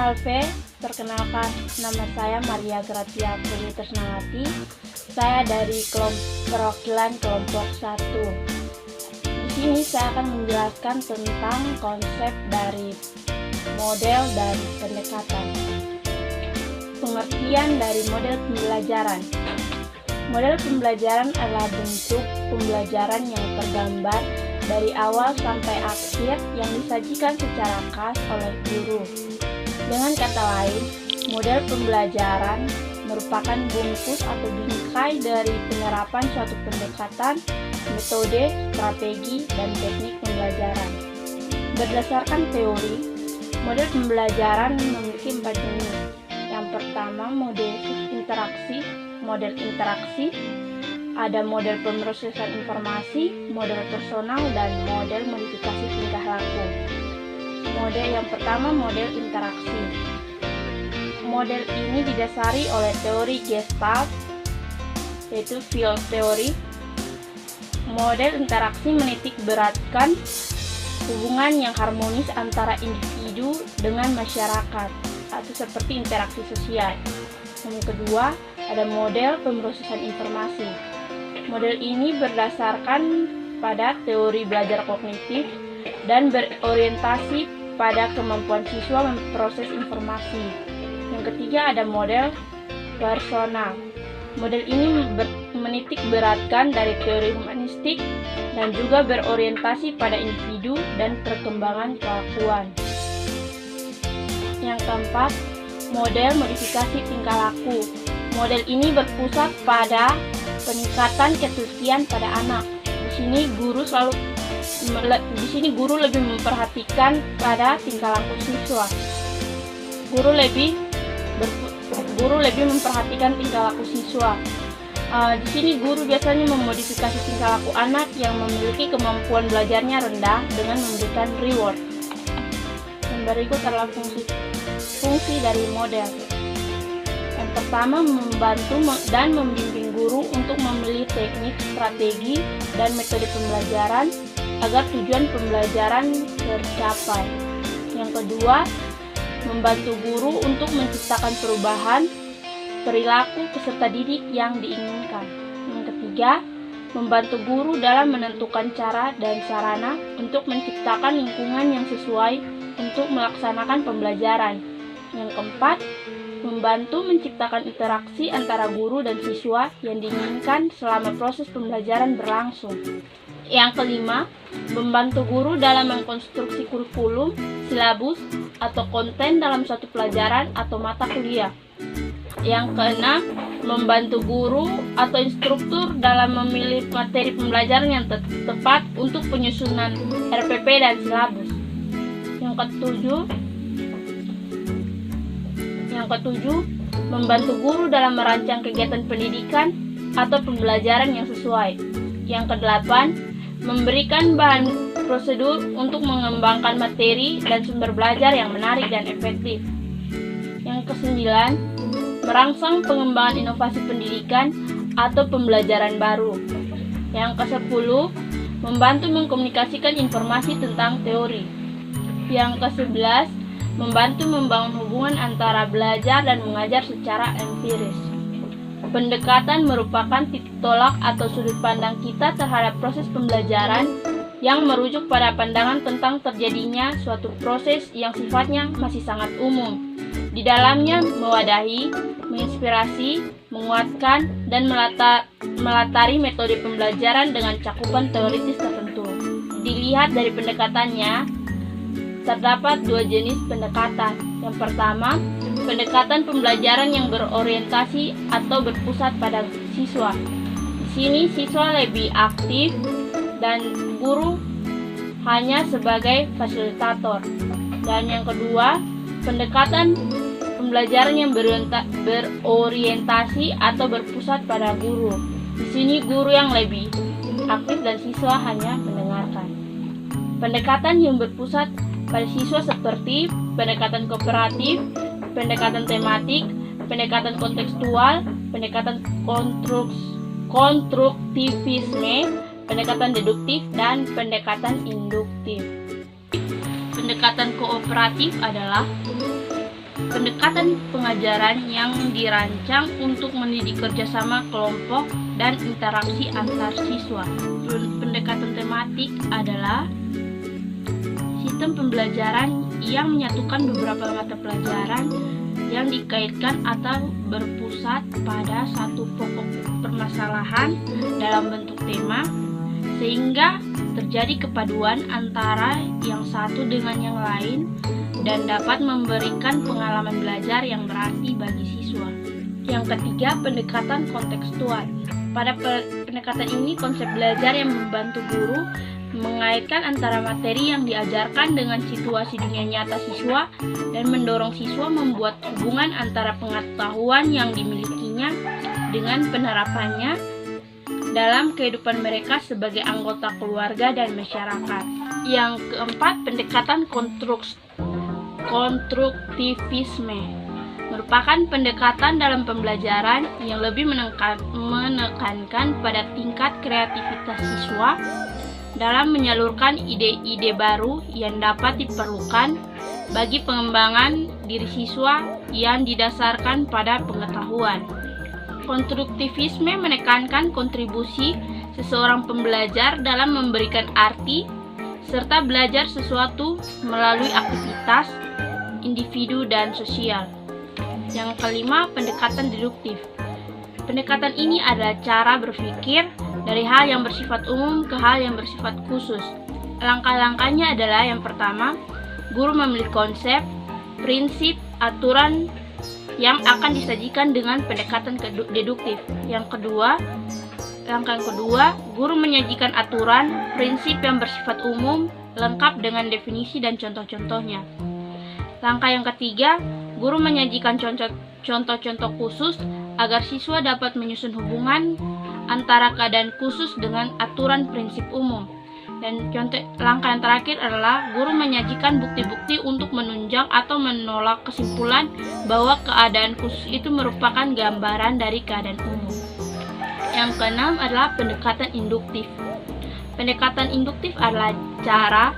Alve, perkenalkan nama saya Maria Gratia Puri Tresnawati. Saya dari perwakilan kelompok 1. Di sini saya akan menjelaskan tentang konsep dari model dan pendekatan. Pengertian dari model pembelajaran. Model pembelajaran adalah bentuk pembelajaran yang tergambar dari awal sampai akhir yang disajikan secara khas oleh guru. Dengan kata lain, model pembelajaran merupakan bungkus atau bingkai dari penerapan suatu pendekatan, metode, strategi, dan teknik pembelajaran. Berdasarkan teori, model pembelajaran memiliki 4 jenis. Yang pertama, model interaksi, ada model pemrosesan informasi, model personal, dan model modifikasi tingkah laku. Model yang pertama, model interaksi. Model ini didasari oleh teori Gestalt, yaitu field theory. Model interaksi menitik beratkan hubungan yang harmonis antara individu dengan masyarakat, atau seperti interaksi sosial. Yang kedua, ada model pemrosesan informasi. Model ini berdasarkan pada teori belajar kognitif dan berorientasi pada kemampuan siswa memproses informasi. Yang ketiga, ada model personal. Model ini menitik beratkan dari teori humanistik dan juga berorientasi pada individu dan perkembangan kelakuan. Yang keempat, model modifikasi tingkah laku. Model ini berpusat pada peningkatan ketelitian pada anak. Di sini guru lebih memperhatikan pada tingkah laku siswa. Guru lebih memperhatikan tingkah laku siswa. Di sini guru biasanya memodifikasi tingkah laku anak yang memiliki kemampuan belajarnya rendah dengan memberikan reward. Yang berikut adalah fungsi dari model. Yang pertama, membantu dan membimbing guru untuk memilih teknik, strategi, dan metode pembelajaran agar tujuan pembelajaran tercapai. Yang kedua, membantu guru untuk menciptakan perubahan perilaku peserta didik yang diinginkan. Yang ketiga, membantu guru dalam menentukan cara dan sarana untuk menciptakan lingkungan yang sesuai untuk melaksanakan pembelajaran. Yang keempat, membantu menciptakan interaksi antara guru dan siswa yang diinginkan selama proses pembelajaran berlangsung. Yang kelima, membantu guru dalam mengkonstruksi kurikulum, silabus, atau konten dalam suatu pelajaran atau mata kuliah. Yang keenam, membantu guru atau instruktur dalam memilih materi pembelajaran yang tepat untuk penyusunan RPP dan silabus. Yang ketujuh, membantu guru dalam merancang kegiatan pendidikan atau pembelajaran yang sesuai. Yang kedelapan, memberikan bahan prosedur untuk mengembangkan materi dan sumber belajar yang menarik dan efektif. Yang kesembilan, merangsang pengembangan inovasi pendidikan atau pembelajaran baru. Yang kesepuluh, membantu mengkomunikasikan informasi tentang teori. Yang kesebelas, membantu membangun hubungan antara belajar dan mengajar secara empiris. Pendekatan merupakan titik tolak atau sudut pandang kita terhadap proses pembelajaran yang merujuk pada pandangan tentang terjadinya suatu proses yang sifatnya masih sangat umum. Di dalamnya mewadahi, menginspirasi, menguatkan, dan melatari metode pembelajaran dengan cakupan teoritis tertentu. Dilihat dari pendekatannya, terdapat 2 jenis pendekatan. Yang pertama, pendekatan pembelajaran yang berorientasi atau berpusat pada siswa. Di sini siswa lebih aktif dan guru hanya sebagai fasilitator. Dan yang kedua, pendekatan pembelajaran yang berorientasi atau berpusat pada guru. Di sini guru yang lebih aktif dan siswa hanya mendengarkan. Pendekatan yang berpusat pada siswa seperti pendekatan kooperatif, pendekatan tematik, pendekatan kontekstual, pendekatan konstruktivisme, pendekatan deduktif, dan pendekatan induktif. Pendekatan kooperatif adalah pendekatan pengajaran yang dirancang untuk mendidik kerjasama kelompok dan interaksi antar siswa. Pendekatan tematik adalah sistem pembelajaran yang menyatukan beberapa mata pelajaran yang dikaitkan atau berpusat pada satu pokok permasalahan dalam bentuk tema, sehingga terjadi kepaduan antara yang satu dengan yang lain dan dapat memberikan pengalaman belajar yang berarti bagi siswa. Yang ketiga, pendekatan kontekstual. Pada pendekatan ini, konsep belajar yang membantu guru mengaitkan antara materi yang diajarkan dengan situasi dunia nyata siswa dan mendorong siswa membuat hubungan antara pengetahuan yang dimilikinya dengan penerapannya dalam kehidupan mereka sebagai anggota keluarga dan masyarakat. Yang keempat, pendekatan konstruktivisme merupakan pendekatan dalam pembelajaran yang lebih menekankan pada tingkat kreativitas siswa dalam menyalurkan ide-ide baru yang dapat diperlukan bagi pengembangan diri siswa yang didasarkan pada pengetahuan. Konstruktivisme menekankan kontribusi seseorang pembelajar dalam memberikan arti serta belajar sesuatu melalui aktivitas individu dan sosial. Yang kelima, pendekatan deduktif. Pendekatan ini adalah cara berpikir dari hal yang bersifat umum ke hal yang bersifat khusus. Langkah-langkahnya adalah: yang pertama, guru memilih konsep, prinsip, aturan yang akan disajikan dengan pendekatan deduktif. Langkah yang kedua, guru menyajikan aturan, prinsip yang bersifat umum, lengkap dengan definisi dan contoh-contohnya. Langkah yang ketiga, guru menyajikan contoh-contoh khusus agar siswa dapat menyusun hubungan antara keadaan khusus dengan aturan prinsip umum. Dan langkah yang terakhir adalah guru menyajikan bukti-bukti untuk menunjang atau menolak kesimpulan bahwa keadaan khusus itu merupakan gambaran dari keadaan umum. Yang keenam adalah pendekatan induktif. Pendekatan induktif adalah cara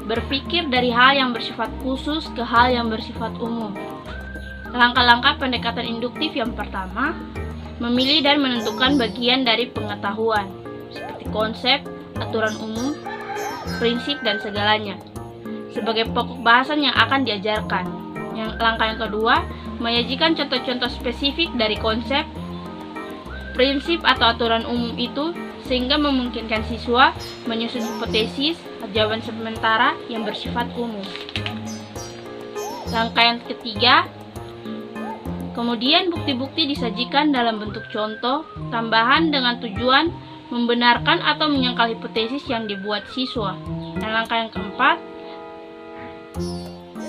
berpikir dari hal yang bersifat khusus ke hal yang bersifat umum. Langkah-langkah pendekatan induktif: yang pertama, memilih dan menentukan bagian dari pengetahuan, seperti konsep, aturan umum, prinsip, dan segalanya, sebagai pokok bahasan yang akan diajarkan. Langkah yang kedua, menyajikan contoh-contoh spesifik dari konsep, prinsip, atau aturan umum itu, sehingga memungkinkan siswa menyusun hipotesis, jawaban sementara yang bersifat umum. Langkah yang ketiga, kemudian bukti-bukti disajikan dalam bentuk contoh tambahan dengan tujuan membenarkan atau menyangkal hipotesis yang dibuat siswa. Dan langkah yang keempat,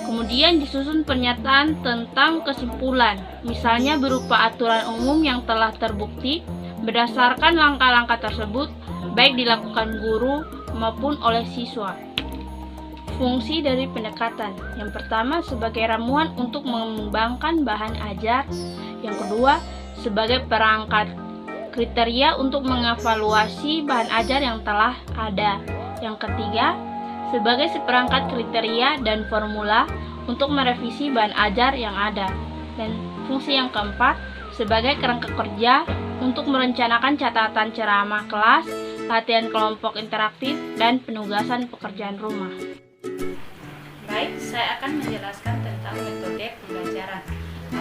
kemudian disusun pernyataan tentang kesimpulan, misalnya berupa aturan umum yang telah terbukti. Berdasarkan langkah-langkah tersebut, baik dilakukan guru maupun oleh siswa. Fungsi dari pendekatan: yang pertama, sebagai ramuan untuk mengembangkan bahan ajar. Yang kedua, sebagai perangkat kriteria untuk mengevaluasi bahan ajar yang telah ada. Yang ketiga, sebagai seperangkat kriteria dan formula untuk merevisi bahan ajar yang ada. Dan fungsi yang keempat, sebagai kerangka kerja untuk merencanakan catatan ceramah kelas, latihan kelompok interaktif, dan penugasan pekerjaan rumah. Baik, saya akan menjelaskan tentang metode pembelajaran.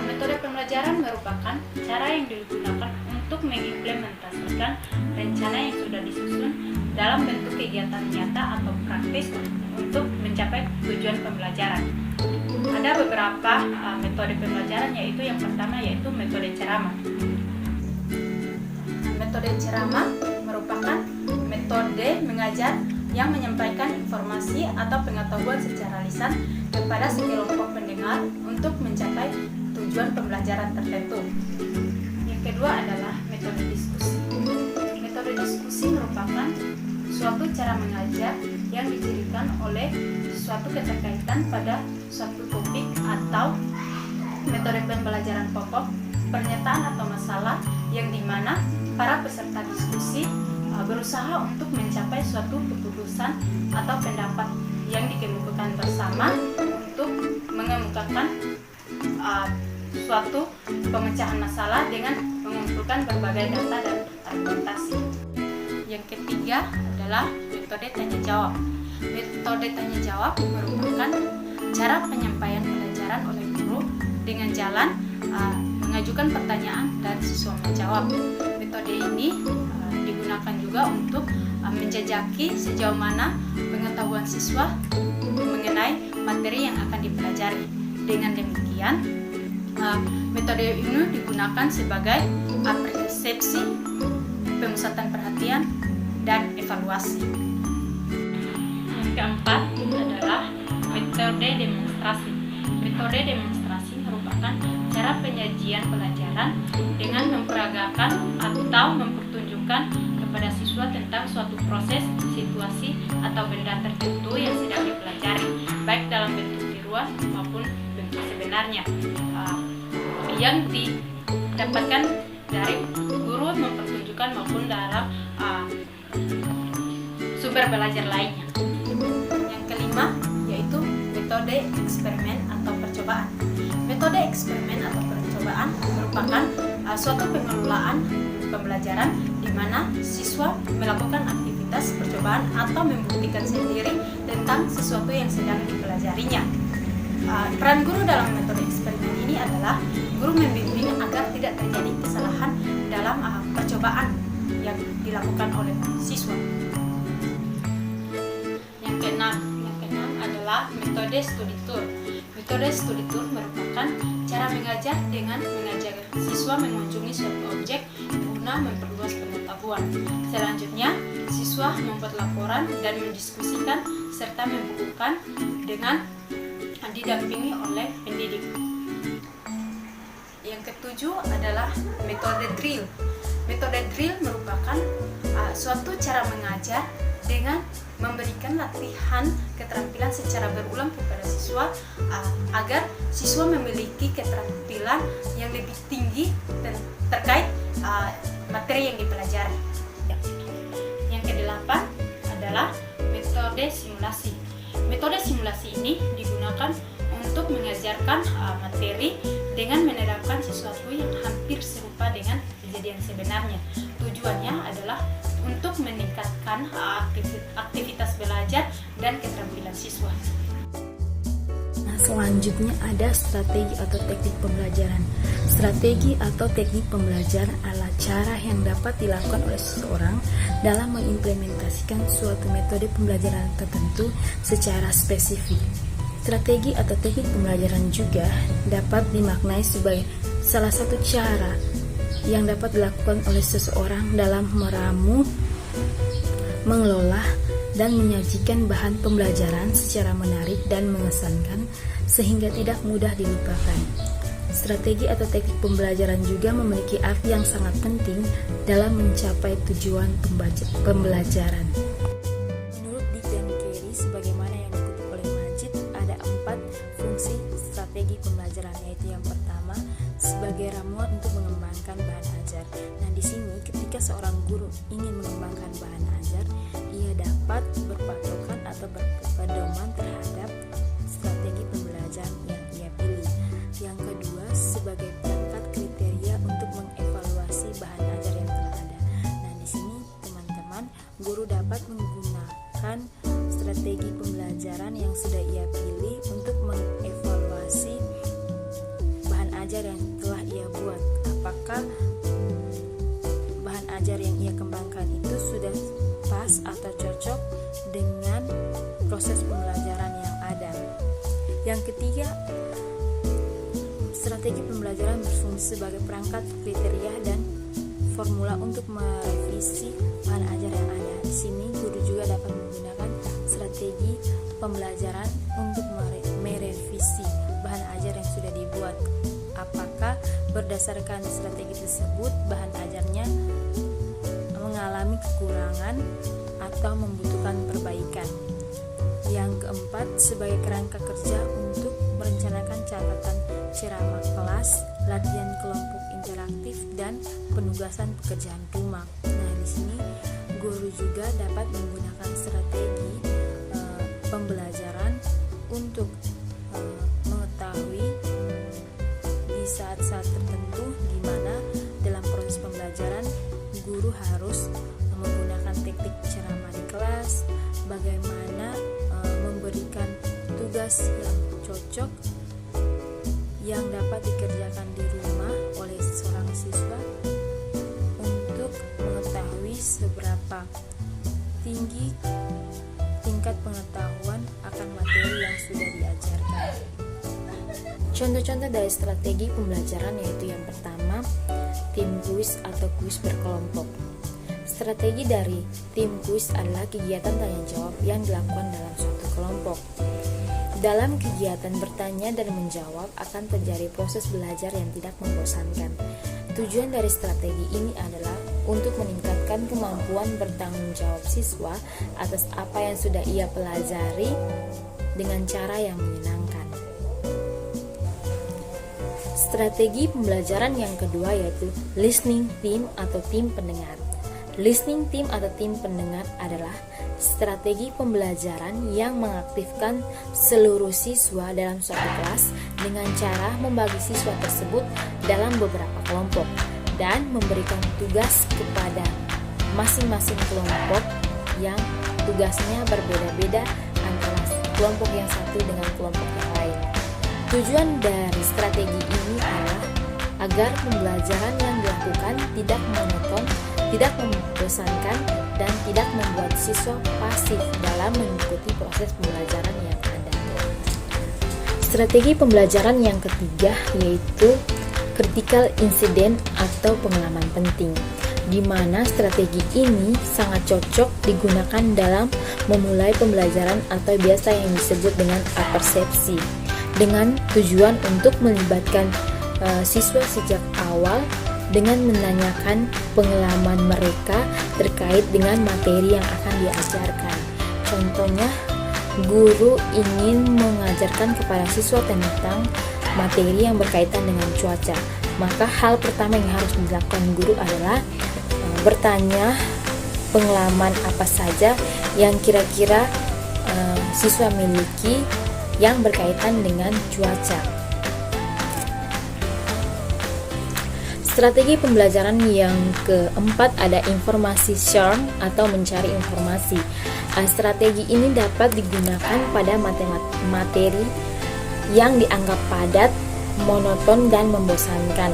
Metode pembelajaran merupakan cara yang digunakan untuk mengimplementasikan rencana yang sudah disusun dalam bentuk kegiatan nyata atau praktis untuk mencapai tujuan pembelajaran. Ada beberapa metode pembelajaran, yaitu yang pertama yaitu metode ceramah. Metode ceramah merupakan metode mengajar yang menyampaikan informasi atau pengetahuan secara lisan kepada sekelompok pendengar untuk mencapai tujuan pembelajaran tertentu. Yang kedua adalah metode diskusi. Metode diskusi merupakan suatu cara mengajar yang didirikan oleh suatu keterkaitan pada suatu topik atau metode pembelajaran pokok, pernyataan atau masalah yang dimana para peserta diskusi berusaha untuk mencapai suatu keputusan atau pendapat yang dikemukakan bersama untuk mengemukakan suatu pemecahan masalah dengan mengumpulkan berbagai data dan argumentasi. Yang ketiga adalah metode tanya jawab. Metode tanya jawab merupakan cara penyampaian pelajaran oleh guru dengan jalan mengajukan pertanyaan dan siswa menjawab. Metode ini digunakan juga untuk menjajaki sejauh mana pengetahuan siswa mengenai materi yang akan dipelajari. Dengan demikian, metode ini digunakan sebagai persepsi, pemusatan perhatian, dan evaluasi. Yang keempat adalah metode demonstrasi. Metode demonstrasi merupakan cara penyajian pelajaran dengan memperagakan atau mempertunjukkan kepada siswa tentang suatu proses, situasi, atau benda tertentu yang sedang dipelajari, baik dalam bentuk tiruan maupun bentuk sebenarnya, yang didapatkan dari guru mempertunjukkan maupun dalam sumber belajar lainnya. Yang kelima yaitu metode eksperimen atau percobaan. Metode eksperimen atau percobaan merupakan suatu pengelolaan pembelajaran di mana siswa melakukan aktivitas percobaan atau membuktikan sendiri tentang sesuatu yang sedang dipelajarinya. Peran guru dalam metode eksperimen ini adalah guru membimbing agar tidak terjadi kesalahan dalam percobaan yang dilakukan oleh siswa. Yang keenam adalah metode studi tour. Metode studi tour merupakan cara mengajar dengan mengajak siswa mengunjungi suatu objek guna memperluas pengetahuan. Selanjutnya, siswa membuat laporan dan mendiskusikan serta membukukan dengan didampingi oleh pendidik. Yang ketujuh adalah metode drill. Metode drill merupakan suatu cara mengajar dengan memberikan latihan keterampilan secara berulang kepada siswa agar siswa memiliki keterampilan yang lebih tinggi terkait materi yang dipelajari. Yang kedelapan adalah metode simulasi. Metode simulasi ini digunakan untuk mengajarkan materi dengan menerapkan sesuatu yang hampir serupa dengan kejadian sebenarnya. Tujuannya adalah untuk meningkatkan aktivitas belajar dan keterampilan siswa. Nah, selanjutnya ada strategi atau teknik pembelajaran. Strategi atau teknik pembelajaran adalah cara yang dapat dilakukan oleh seseorang dalam mengimplementasikan suatu metode pembelajaran tertentu secara spesifik. Strategi atau teknik pembelajaran juga dapat dimaknai sebagai salah satu cara yang dapat dilakukan oleh seseorang dalam meramu, mengelola, dan menyajikan bahan pembelajaran secara menarik dan mengesankan sehingga tidak mudah dilupakan. Strategi atau teknik pembelajaran juga memiliki arti yang sangat penting dalam mencapai tujuan pembelajaran. Menurut Dick dan Carey, sebagaimana yang dikutip oleh Majid, ada 4 fungsi strategi pembelajaran, yaitu yang pertama sebagai ramuan untuk mengembangkan bahan ajar. Nah, di sini ketika seorang guru ingin mengembangkan bahan ajar, ia dapat berpatokan atau berpedoman terhadap strategi pembelajaran yang ia pilih. Yang kedua, sebagai perangkat kriteria untuk mengevaluasi bahan ajar yang telah ada. Nah, di sini teman-teman, guru dapat menggunakan strategi pembelajaran yang sudah ia pilih untuk mengevaluasi bahan ajar yang telah ia buat. Apakah bahan ajar yang ia kembangkan itu sudah pas atau cocok dengan proses pembelajaran yang ada. Yang ketiga, strategi pembelajaran berfungsi sebagai perangkat kriteria dan formula untuk merevisi bahan ajar yang ada. Di sini guru juga dapat menggunakan strategi pembelajaran untuk merevisi bahan ajar yang sudah dibuat. Apakah berdasarkan strategi tersebut bahan ajarnya mengalami kekurangan atau membutuhkan perbaikan. Yang keempat, sebagai kerangka kerja untuk merencanakan catatan ceramah kelas, latihan kelompok interaktif, dan penugasan pekerjaan rumah. Nah, di sini guru juga dapat menggunakan strategi pembelajaran untuk mengetahui masa tertentu di mana dalam proses pembelajaran guru harus menggunakan teknik ceramah di kelas, bagaimana memberikan tugas yang cocok yang dapat dikerjakan di rumah oleh seorang siswa untuk mengetahui seberapa tinggi tingkat pengetahuan akan materi yang sudah diajarkan. Contoh-contoh dari strategi pembelajaran yaitu yang pertama, tim kuis atau kuis berkelompok. Strategi dari tim kuis adalah kegiatan tanya jawab yang dilakukan dalam suatu kelompok. Dalam kegiatan bertanya dan menjawab akan terjadi proses belajar yang tidak membosankan. Tujuan dari strategi ini adalah untuk meningkatkan kemampuan bertanggung jawab siswa atas apa yang sudah ia pelajari dengan cara yang menyenangkan. Strategi pembelajaran yang kedua yaitu listening team atau tim pendengar. Listening team atau tim pendengar adalah strategi pembelajaran yang mengaktifkan seluruh siswa dalam suatu kelas dengan cara membagi siswa tersebut dalam beberapa kelompok dan memberikan tugas kepada masing-masing kelompok yang tugasnya berbeda-beda antara kelompok yang satu dengan kelompok yang lain. Tujuan dari strategi ini adalah agar pembelajaran yang dilakukan tidak monoton, tidak membosankan, dan tidak membuat siswa pasif dalam mengikuti proses pembelajaran yang ada. Strategi pembelajaran yang ketiga yaitu critical incident atau pengalaman penting, di mana strategi ini sangat cocok digunakan dalam memulai pembelajaran atau biasa yang disebut dengan apersepsi, dengan tujuan untuk melibatkan siswa sejak awal dengan menanyakan pengalaman mereka terkait dengan materi yang akan diajarkan. Contohnya, guru ingin mengajarkan kepada siswa tentang materi yang berkaitan dengan cuaca. Maka hal pertama yang harus dilakukan guru adalah bertanya pengalaman apa saja yang kira-kira siswa miliki yang berkaitan dengan cuaca. Strategi pembelajaran yang keempat ada informasi share atau mencari informasi. Strategi ini dapat digunakan pada materi yang dianggap padat, monoton, dan membosankan.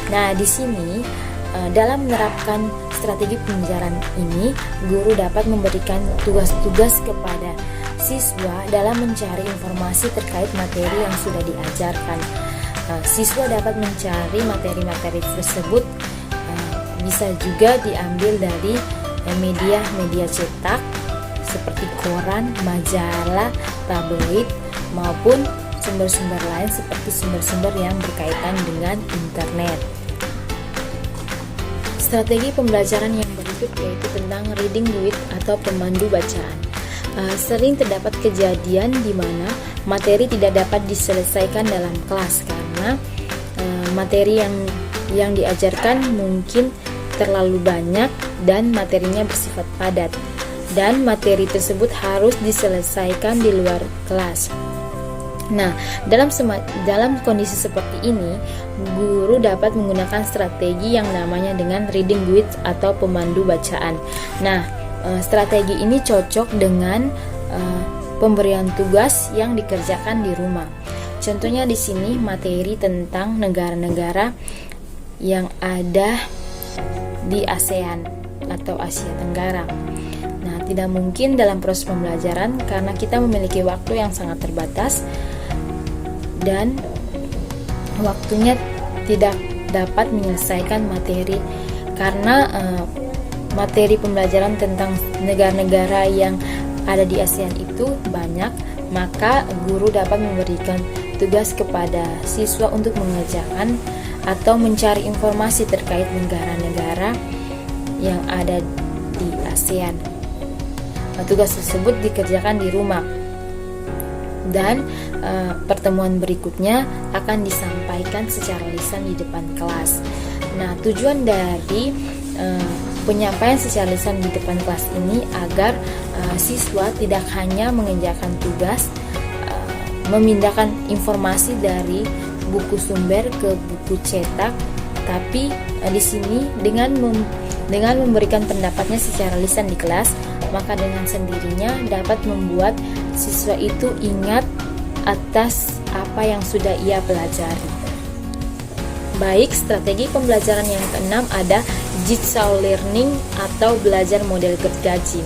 Nah, di sini dalam menerapkan strategi pembelajaran ini, guru dapat memberikan tugas-tugas kepada siswa dalam mencari informasi terkait materi yang sudah diajarkan. Siswa dapat mencari materi-materi tersebut bisa juga diambil dari media-media cetak seperti koran, majalah, tabloid, maupun sumber-sumber lain seperti sumber-sumber yang berkaitan dengan internet. Strategi pembelajaran yang berikut yaitu tentang reading with atau pemandu bacaan. Sering terdapat kejadian di mana materi tidak dapat diselesaikan dalam kelas karena materi yang diajarkan mungkin terlalu banyak dan materinya bersifat padat, dan materi tersebut harus diselesaikan di luar kelas. Nah, dalam kondisi seperti ini, guru dapat menggunakan strategi yang namanya dengan reading with atau pemandu bacaan. Nah, strategi ini cocok dengan pemberian tugas yang dikerjakan di rumah. Contohnya di sini materi tentang negara-negara yang ada di ASEAN atau Asia Tenggara. Nah, tidak mungkin dalam proses pembelajaran karena kita memiliki waktu yang sangat terbatas dan waktunya tidak dapat menyelesaikan materi karena materi pembelajaran tentang negara-negara yang ada di ASEAN itu banyak, maka guru dapat memberikan tugas kepada siswa untuk mengerjakan atau mencari informasi terkait negara-negara yang ada di ASEAN. Tugas tersebut dikerjakan di rumah dan pertemuan berikutnya akan disampaikan secara lisan di depan kelas. Nah, tujuan dari penyampaian secara lisan di depan kelas ini agar siswa tidak hanya mengerjakan tugas, memindahkan informasi dari buku sumber ke buku cetak, tapi di sini dengan memberikan pendapatnya secara lisan di kelas, maka dengan sendirinya dapat membuat siswa itu ingat atas apa yang sudah ia pelajari. Baik, strategi pembelajaran yang keenam ada jigsaw learning atau belajar model gergaji.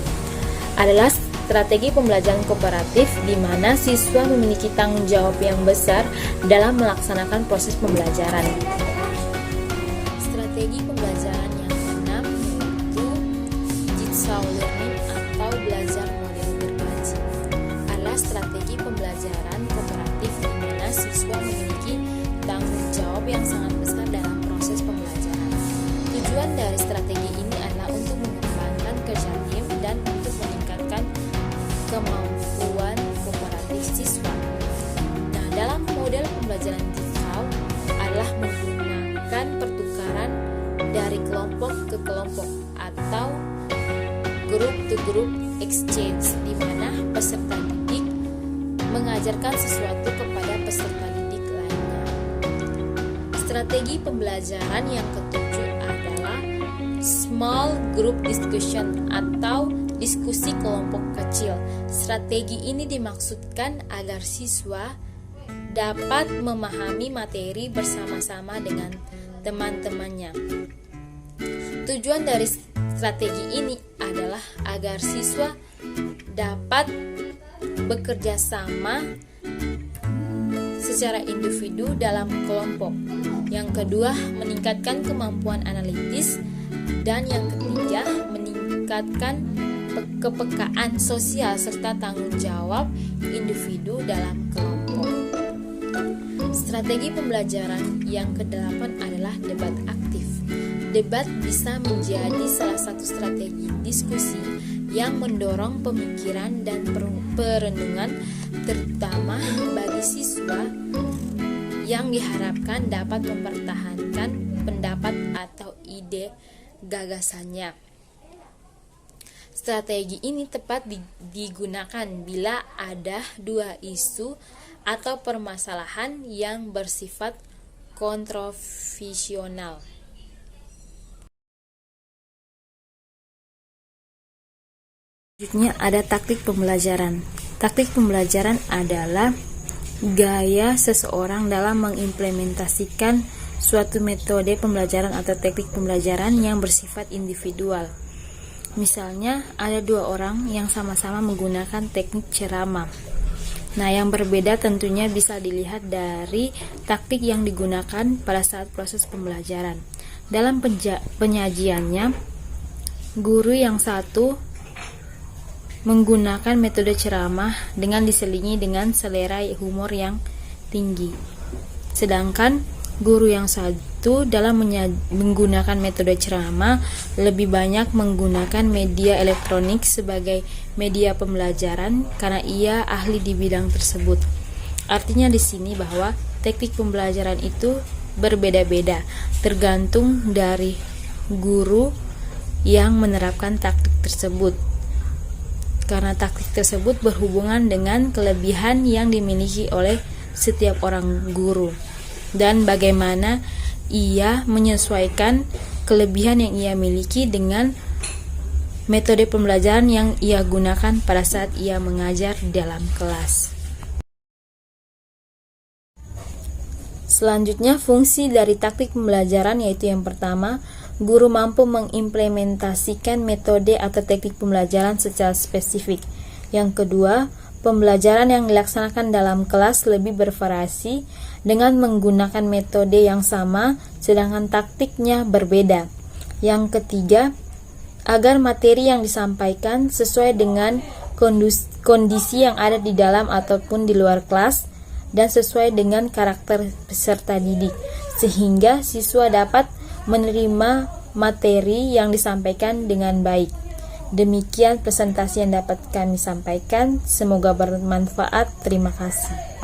Adalah strategi pembelajaran kooperatif di mana siswa memiliki tanggung jawab yang besar dalam melaksanakan proses pembelajaran. Strategi pembelajaran yang keenam yaitu jigsaw learning atau belajar model gergaji. Adalah strategi pembelajaran kooperatif di mana siswa memiliki tanggung jawab yang sangat besar dalam proses pembelajaran. Tujuan dari strategi ini adalah untuk mengembangkan kerja tim dan untuk meningkatkan kemampuan kooperatif siswa. Nah, dalam model pembelajaran jigsaw adalah menggunakan pertukaran dari kelompok ke kelompok atau group to group exchange, di mana peserta didik mengajarkan sesuatu kepada peserta didik lainnya. Strategi pembelajaran yang ketujuh adalah small group discussion atau diskusi kelompok kecil. Strategi ini dimaksudkan agar siswa dapat memahami materi bersama-sama dengan teman-temannya. Tujuan dari strategi ini adalah agar siswa dapat bekerja sama secara individu dalam kelompok. Yang kedua, meningkatkan kemampuan analitis, dan yang ketiga, meningkatkan kepekaan sosial serta tanggung jawab individu dalam kelompok. Strategi pembelajaran yang kedelapan adalah debat aktif. Debat bisa menjadi salah satu strategi diskusi yang mendorong pemikiran dan perenungan, terutama bagi siswa yang diharapkan dapat mempertahankan pendapat atau ide gagasannya. Strategi ini tepat digunakan bila ada dua isu atau permasalahan yang bersifat kontroversial. Selanjutnya ada taktik pembelajaran. Taktik pembelajaran adalah gaya seseorang dalam mengimplementasikan suatu metode pembelajaran atau teknik pembelajaran yang bersifat individual. Misalnya, ada dua orang yang sama-sama menggunakan teknik ceramah. Nah, yang berbeda tentunya bisa dilihat dari taktik yang digunakan pada saat proses pembelajaran. Dalam penyajiannya, guru yang satu menggunakan metode ceramah dengan diselingi dengan selera humor yang tinggi. Sedangkan guru yang satu dalam menggunakan metode ceramah lebih banyak menggunakan media elektronik sebagai media pembelajaran karena ia ahli di bidang tersebut. Artinya di sini bahwa teknik pembelajaran itu berbeda-beda tergantung dari guru yang menerapkan taktik tersebut. Karena taktik tersebut berhubungan dengan kelebihan yang dimiliki oleh setiap orang guru dan bagaimana ia menyesuaikan kelebihan yang ia miliki dengan metode pembelajaran yang ia gunakan pada saat ia mengajar di dalam kelas. Selanjutnya, fungsi dari taktik pembelajaran yaitu yang pertama, guru mampu mengimplementasikan metode atau teknik pembelajaran secara spesifik. Yang kedua, pembelajaran yang dilaksanakan dalam kelas lebih bervariasi dengan menggunakan metode yang sama, sedangkan taktiknya berbeda. Yang ketiga, agar materi yang disampaikan sesuai dengan kondisi yang ada di dalam ataupun di luar kelas dan sesuai dengan karakter peserta didik, sehingga siswa dapat menerima materi yang disampaikan dengan baik. Demikian presentasi yang dapat kami sampaikan. Semoga bermanfaat. Terima kasih.